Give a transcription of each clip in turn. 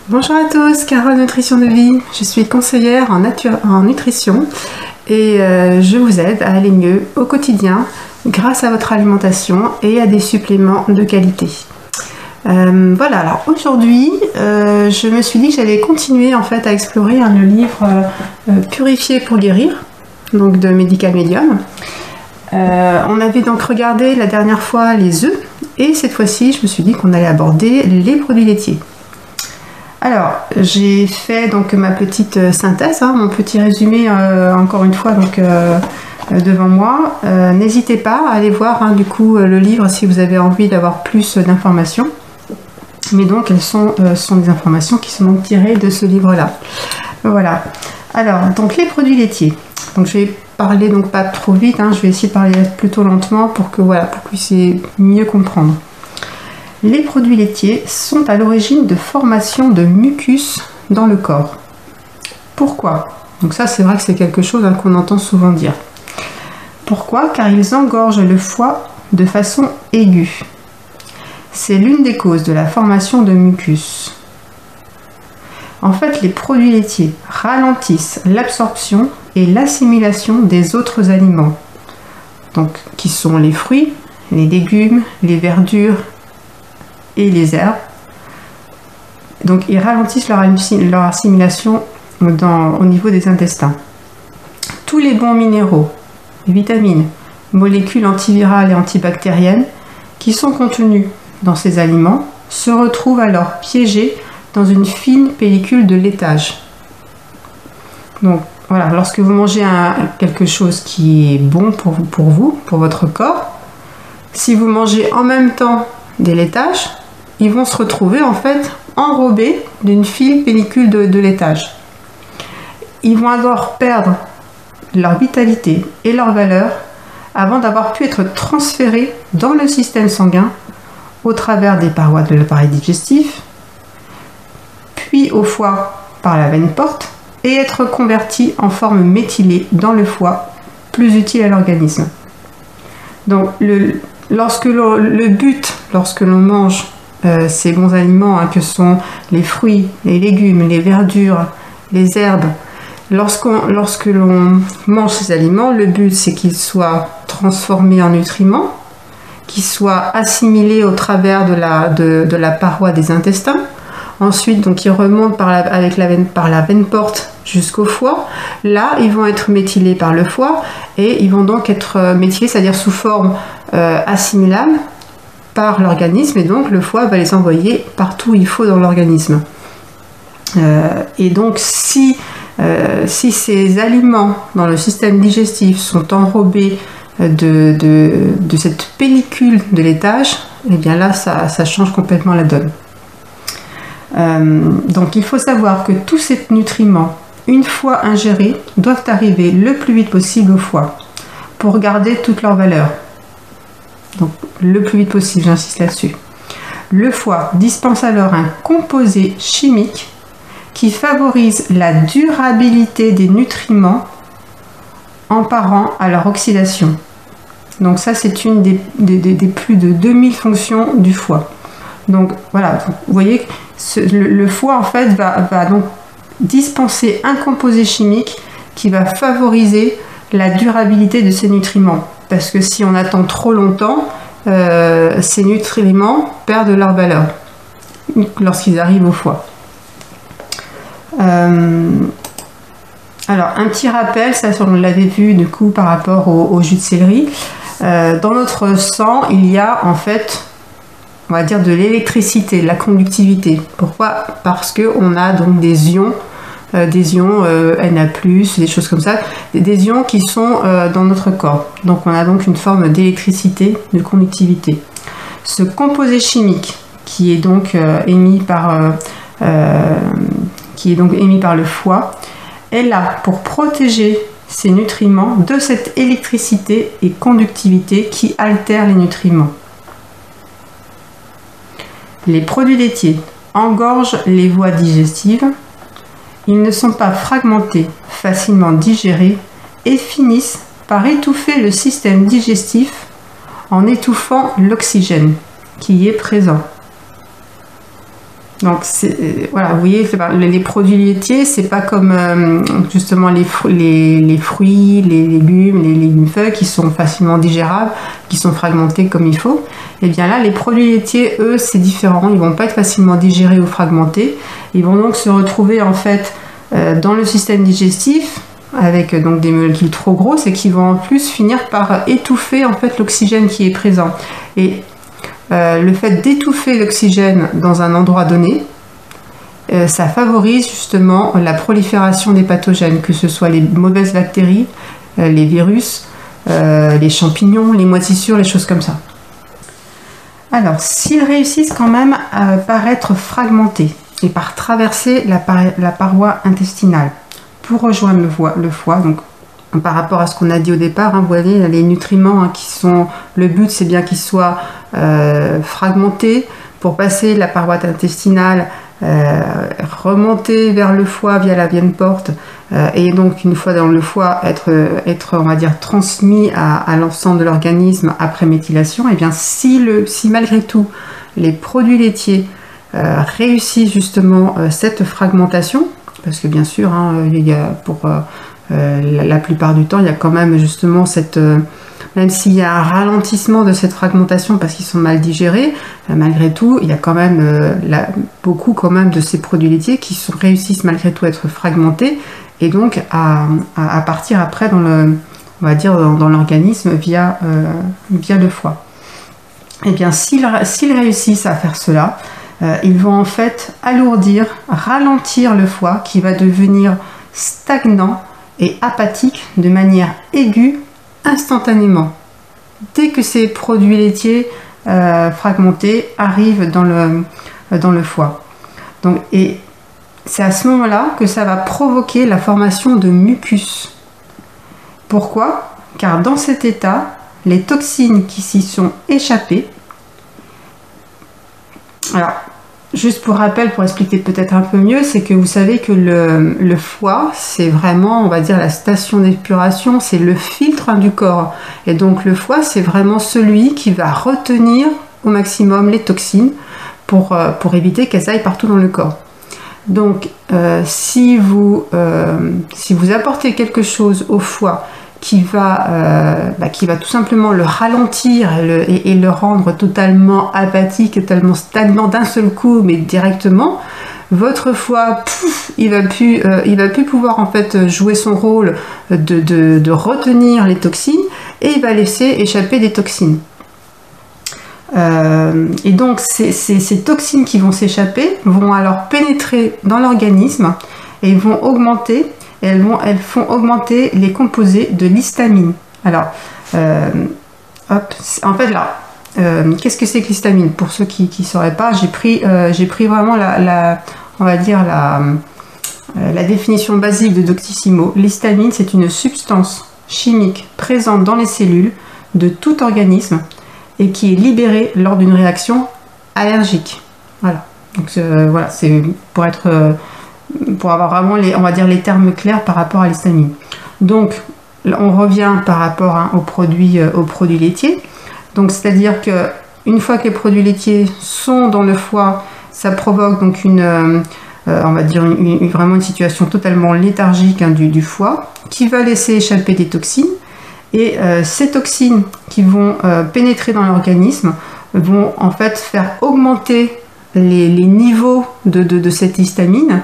Bonjour à tous, Carole Nutrition de Vie. Je suis conseillère en nutrition et je vous aide à aller mieux au quotidien grâce à votre alimentation et à des suppléments de qualité. Voilà, alors aujourd'hui, je me suis dit que j'allais continuer en fait à explorer le livre Purifier pour guérir, donc de Medical Medium. On avait donc regardé la dernière fois les œufs et cette fois-ci, je me suis dit qu'on allait aborder les produits laitiers. Alors, j'ai fait donc ma petite synthèse, mon petit résumé encore une fois donc devant moi. N'hésitez pas à aller voir du coup le livre si vous avez envie d'avoir plus d'informations. Mais donc elles sont des informations qui sont donc tirées de ce livre-là. Voilà. Alors, donc les produits laitiers. Donc je vais parler donc pas trop vite, je vais essayer de parler plutôt lentement pour que voilà, pour que vous puissiez mieux comprendre. Les produits laitiers sont à l'origine de formation de mucus dans le corps. Pourquoi? Donc ça, c'est vrai que c'est quelque chose qu'on entend souvent dire. Pourquoi? Car ils engorgent le foie de façon aiguë. C'est l'une des causes de la formation de mucus. En fait, les produits laitiers ralentissent l'absorption et l'assimilation des autres aliments, donc qui sont les fruits, les légumes, les verdures et les herbes. Donc ils ralentissent leur assimilation au niveau des intestins. Tous les bons minéraux, vitamines, molécules antivirales et antibactériennes qui sont contenus dans ces aliments se retrouvent alors piégés dans une fine pellicule de laitage. Donc voilà, lorsque vous mangez quelque chose qui est bon pour vous, pour votre corps, si vous mangez en même temps des laitages, ils vont se retrouver en fait enrobés d'une fine pellicule de laitage. Ils vont alors perdre leur vitalité et leur valeur avant d'avoir pu être transférés dans le système sanguin au travers des parois de l'appareil digestif, puis au foie par la veine porte et être convertis en forme méthylée dans le foie, plus utile à l'organisme. Donc lorsque l'on mange ces bons aliments que sont les fruits, les légumes, les verdures, les herbes, lorsque l'on mange ces aliments, le but c'est qu'ils soient transformés en nutriments, qu'ils soient assimilés au travers de la paroi des intestins. Ensuite, donc, ils remontent par la veine porte jusqu'au foie. Là, ils vont être méthylés par le foie et ils vont donc être méthylés, c'est-à-dire sous forme assimilable par l'organisme, et donc le foie va les envoyer partout où il faut dans l'organisme. Et donc si ces aliments dans le système digestif sont enrobés de cette pellicule de laitage, et bien là ça change complètement la donne. Donc il faut savoir que tous ces nutriments, une fois ingérés, doivent arriver le plus vite possible au foie pour garder toute leur valeur. Donc le plus vite possible, j'insiste là-dessus. Le foie dispense alors un composé chimique qui favorise la durabilité des nutriments en parant à leur oxydation. Donc ça, c'est une des plus de 2000 fonctions du foie. Donc voilà, vous voyez, le foie en fait va donc dispenser un composé chimique qui va favoriser la durabilité de ces nutriments. Parce que si on attend trop longtemps, ces nutriments perdent leur valeur lorsqu'ils arrivent au foie. Alors, un petit rappel, ça on l'avait vu du coup par rapport au jus de céleri. Dans notre sang, il y a en fait, on va dire, de l'électricité, de la conductivité. Pourquoi? Parce qu'on a donc des ions Na+, des choses comme ça, des ions qui sont dans notre corps. Donc on a donc une forme d'électricité, de conductivité. Ce composé chimique qui est donc émis par le foie est là pour protéger ces nutriments de cette électricité et conductivité qui altèrent les nutriments. Les produits laitiers engorgent les voies digestives. Ils ne sont pas fragmentés, facilement digérés et finissent par étouffer le système digestif en étouffant l'oxygène qui y est présent. Donc voilà, vous voyez, les produits laitiers, c'est pas comme justement les fruits, les légumes, les légumes feuilles qui sont facilement digérables, qui sont fragmentés comme il faut. Et bien là, les produits laitiers, eux, c'est différent. Ils vont pas être facilement digérés ou fragmentés. Ils vont donc se retrouver en fait dans le système digestif avec donc des molécules trop grosses et qui vont en plus finir par étouffer en fait l'oxygène qui est présent. Et le fait d'étouffer l'oxygène dans un endroit donné, ça favorise justement la prolifération des pathogènes, que ce soit les mauvaises bactéries, les virus, les champignons, les moisissures, les choses comme ça. Alors, s'ils réussissent quand même par être fragmentés et par traverser la paroi intestinale pour rejoindre le foie, donc par rapport à ce qu'on a dit au départ, vous voyez, les nutriments qui sont... Le but, c'est bien qu'ils soient fragmentés pour passer la paroi intestinale, remonter vers le foie via la veine porte, et donc une fois dans le foie, être on va dire, transmis à l'ensemble de l'organisme après méthylation. Et bien, si malgré tout, les produits laitiers réussissent justement cette fragmentation, parce que bien sûr, il y a la plupart du temps, il y a quand même justement cette... même s'il y a un ralentissement de cette fragmentation parce qu'ils sont mal digérés, malgré tout, il y a quand même beaucoup quand même de ces produits laitiers qui réussissent malgré tout à être fragmentés et donc à partir après dans on va dire dans l'organisme via le foie. Et bien, s'ils réussissent à faire cela, ils vont en fait alourdir, ralentir le foie qui va devenir stagnant et apathique de manière aiguë instantanément dès que ces produits laitiers fragmentés arrivent dans le foie. Donc, et c'est à ce moment-là que ça va provoquer la formation de mucus. Pourquoi? Car dans cet état, les toxines qui s'y sont échappées... Alors, juste pour rappel, pour expliquer peut-être un peu mieux, c'est que vous savez que le foie, c'est vraiment, on va dire, la station d'épuration, c'est le filtre du corps. Et donc le foie, c'est vraiment celui qui va retenir au maximum les toxines pour éviter qu'elles aillent partout dans le corps. Donc, si vous apportez quelque chose au foie qui va tout simplement le ralentir et le rendre totalement apathique, totalement stagnant d'un seul coup, mais directement, votre foie, il va plus pouvoir en fait jouer son rôle de retenir les toxines et il va laisser échapper des toxines. Et donc ces toxines qui vont s'échapper vont alors pénétrer dans l'organisme et vont augmenter. Elles font augmenter les composés de l'histamine. Alors, en fait là, qu'est-ce que c'est que l'histamine? Pour ceux qui ne sauraient pas, j'ai pris vraiment on va dire la définition basique de Doctissimo. L'histamine, c'est une substance chimique présente dans les cellules de tout organisme et qui est libérée lors d'une réaction allergique. Voilà. Donc voilà, c'est pour avoir vraiment on va dire les termes clairs par rapport à l'histamine. Donc on revient par rapport aux produits laitiers. Donc c'est-à-dire que une fois que les produits laitiers sont dans le foie, ça provoque donc on va dire vraiment une situation totalement léthargique du foie qui va laisser échapper des toxines. Et ces toxines qui vont pénétrer dans l'organisme vont en fait faire augmenter les niveaux de cette histamine.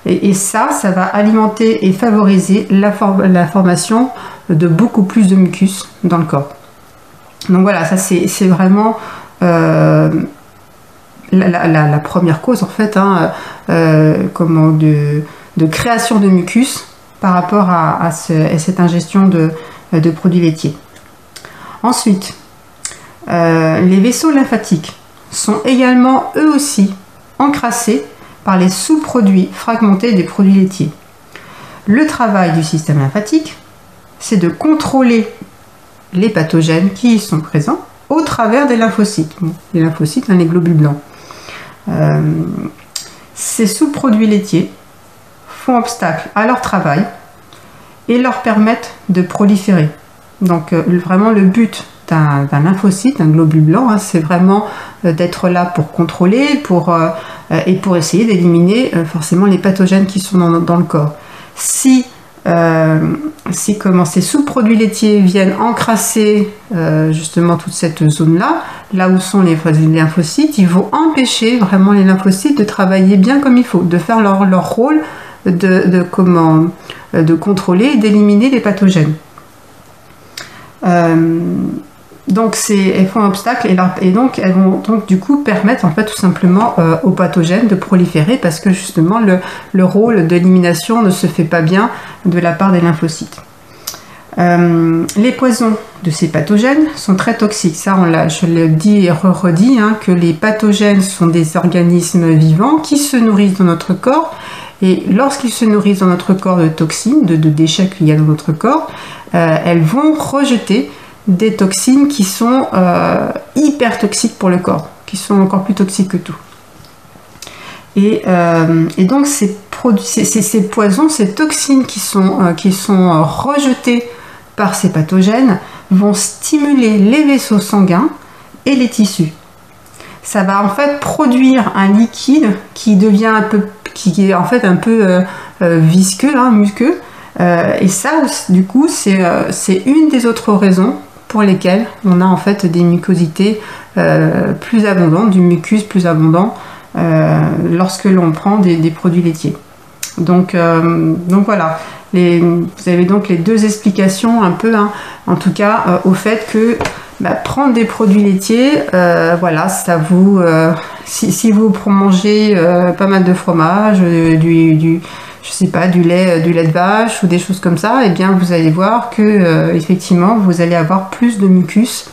Et ça va alimenter et favoriser la formation de beaucoup plus de mucus dans le corps. Donc voilà, ça c'est vraiment la première cause en fait de création de mucus par rapport à cette ingestion de produits laitiers. Ensuite, les vaisseaux lymphatiques sont également eux aussi encrassés par les sous-produits fragmentés des produits laitiers. Le travail du système lymphatique, c'est de contrôler les pathogènes qui y sont présents au travers des lymphocytes. Bon, les lymphocytes, les globules blancs. Ces sous-produits laitiers font obstacle à leur travail et leur permettent de proliférer. Donc vraiment le but d'un lymphocyte, d'un globule blanc, c'est vraiment d'être là pour contrôler, pour et pour essayer d'éliminer forcément les pathogènes qui sont dans le corps. Si ces sous-produits laitiers viennent encrasser justement toute cette zone-là, là où sont les lymphocytes, ils vont empêcher vraiment les lymphocytes de travailler bien comme il faut, de faire leur rôle de contrôler et d'éliminer les pathogènes. Donc elles font obstacle et donc elles vont donc du coup permettre en fait tout simplement aux pathogènes de proliférer parce que justement le rôle d'élimination ne se fait pas bien de la part des lymphocytes. Les poisons de ces pathogènes sont très toxiques. Ça, je le dis et redis, hein, que les pathogènes sont des organismes vivants qui se nourrissent dans notre corps. Et lorsqu'ils se nourrissent dans notre corps de toxines, de déchets qu'il y a dans notre corps, elles vont rejeter des toxines qui sont hyper toxiques pour le corps, qui sont encore plus toxiques que tout. Et donc ces poisons, ces toxines qui sont rejetées par ces pathogènes vont stimuler les vaisseaux sanguins et les tissus. Ça va en fait produire un liquide qui devient qui est en fait un peu visqueux, hein, muqueux. Et ça, du coup, c'est une des autres raisons pour lesquelles on a en fait des mucosités plus abondantes, du mucus plus abondant lorsque l'on prend des produits laitiers. Donc voilà, vous avez donc les deux explications un peu, hein, en tout cas au fait que prendre des produits laitiers, voilà, ça vous, si vous mangez pas mal de fromage, je sais pas, du lait de vache ou des choses comme ça, et bien vous allez voir que effectivement vous allez avoir plus de mucus.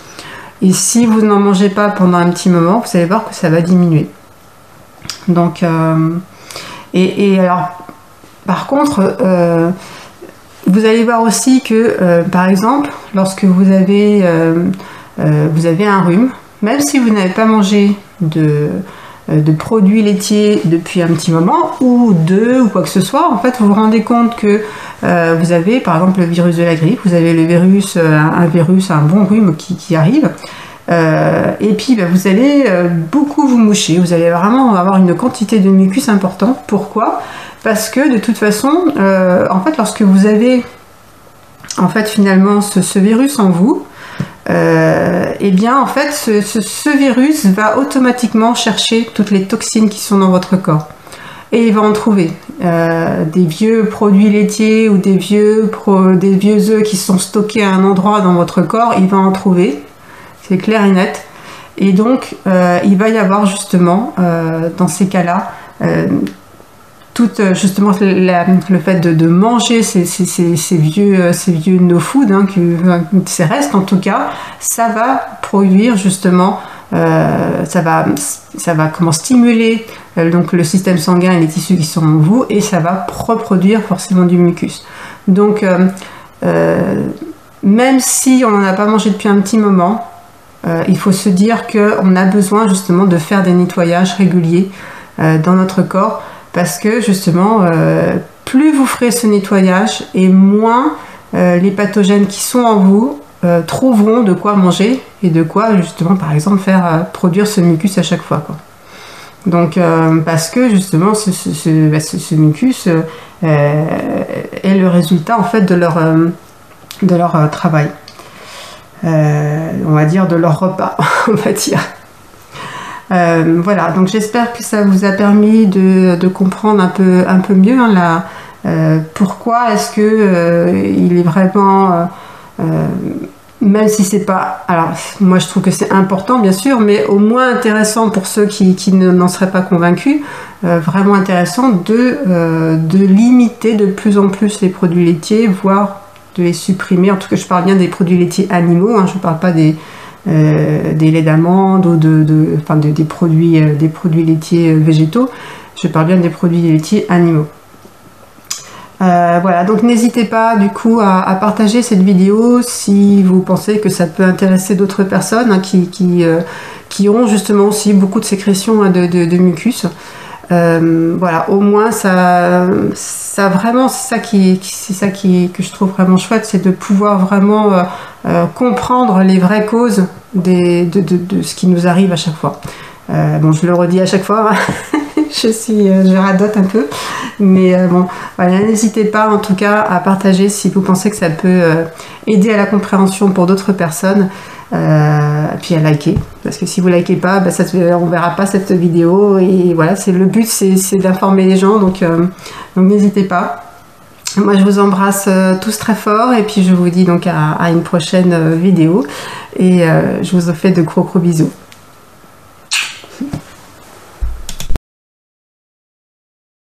Et si vous n'en mangez pas pendant un petit moment, vous allez voir que ça va diminuer. Donc et alors par contre, vous allez voir aussi que par exemple, lorsque vous avez un rhume, même si vous n'avez pas mangé de produits laitiers depuis un petit moment, ou ou quoi que ce soit, en fait, vous vous rendez compte que vous avez, par exemple, le virus de la grippe, vous avez le virus, un bon rhume qui arrive, et puis vous allez beaucoup vous moucher, vous allez vraiment avoir une quantité de mucus importante. Pourquoi ? Parce que de toute façon, en fait, lorsque vous avez en fait finalement ce virus en vous, et bien en fait ce virus va automatiquement chercher toutes les toxines qui sont dans votre corps et il va en trouver des vieux produits laitiers ou des vieux œufs qui sont stockés à un endroit dans votre corps, il va en trouver, c'est clair et net, et donc il va y avoir justement dans ces cas-là justement le fait de manger ces vieux no food, hein, ces restes en tout cas, ça va produire justement, ça va stimuler donc le système sanguin et les tissus qui sont en vous, et ça va reproduire forcément du mucus. Donc même si on n'en a pas mangé depuis un petit moment, il faut se dire qu'on a besoin justement de faire des nettoyages réguliers dans notre corps, parce que justement, plus vous ferez ce nettoyage et moins les pathogènes qui sont en vous trouveront de quoi manger et de quoi justement par exemple faire produire ce mucus à chaque fois, quoi. Donc parce que justement ce mucus est le résultat en fait de leur travail, on va dire de leur repas, on va dire. Voilà, donc j'espère que ça vous a permis de comprendre un peu mieux, hein, pourquoi est-ce que il est vraiment, même si c'est pas, alors moi je trouve que c'est important bien sûr, mais au moins intéressant pour ceux qui n'en seraient pas convaincus, vraiment intéressant de limiter de plus en plus les produits laitiers, voire de les supprimer. En tout cas je parle bien des produits laitiers animaux, hein, je ne parle pas des laits d'amande ou des produits laitiers végétaux, je parle bien des produits laitiers animaux. Voilà, donc n'hésitez pas du coup à partager cette vidéo si vous pensez que ça peut intéresser d'autres personnes, hein, qui ont justement aussi beaucoup de sécrétions, hein, de mucus. Voilà, au moins ça vraiment, c'est ça que je trouve vraiment chouette, c'est de pouvoir vraiment comprendre les vraies causes de ce qui nous arrive à chaque fois. Bon, je le redis à chaque fois, hein. je radote un peu. Mais bon, voilà, n'hésitez pas en tout cas à partager si vous pensez que ça peut aider à la compréhension pour d'autres personnes. Puis à liker, parce que si vous likez pas, bah, on verra pas cette vidéo. Et voilà, le but, c'est d'informer les gens. Donc n'hésitez pas. Moi, je vous embrasse tous très fort. Et puis je vous dis donc à une prochaine vidéo. Et je vous fais de gros bisous.